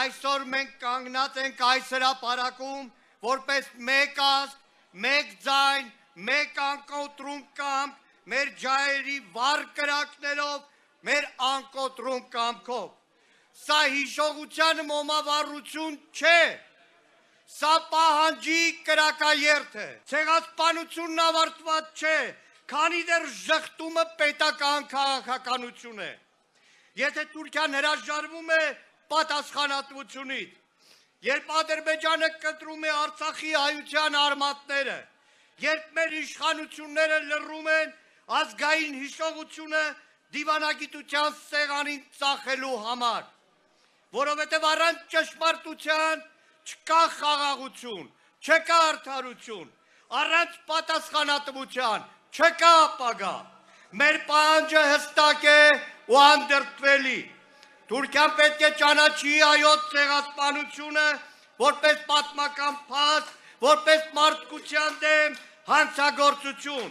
Այսօր մենք կանգնած ենք այս հրապարակում, որպես մեկ ազգ, մեկ ձայն, մեկ անկոտրում կամք, մեր ջահերի վառ կրակներով, մեր անկոտրում կամքով։ Սա հիշողության մոմավառություն չէ, սա պահանջի կրակաերթ է, ցեղասպանությունն ավարտված չէ, քանի դեռ ժխտումը պետական քաղաքականություն է։ Եթե Թուրքիան հրաժարվում է պատասխանատվությունից, երբ Ադրբեջանը կտրում է Արցախի հայության արմատները, երբ մեր իշխանությունները լռում են ազգային հիշողությունը դիվանագիտության սեղանին ծախելու համար, որովհետև առանց ճշմարտության չկա խաղաղություն, չկա արդարություն, առանց պատասխանատվության չկա ապագա։ Մեր պահանջը հստակ է ու անդրդվելի։ Թուրքիան պետք է ճանաչի հայոց ցեղասպանությունը որպես պատմական փաստ, որպես մարդկության դեմ հանցագործություն։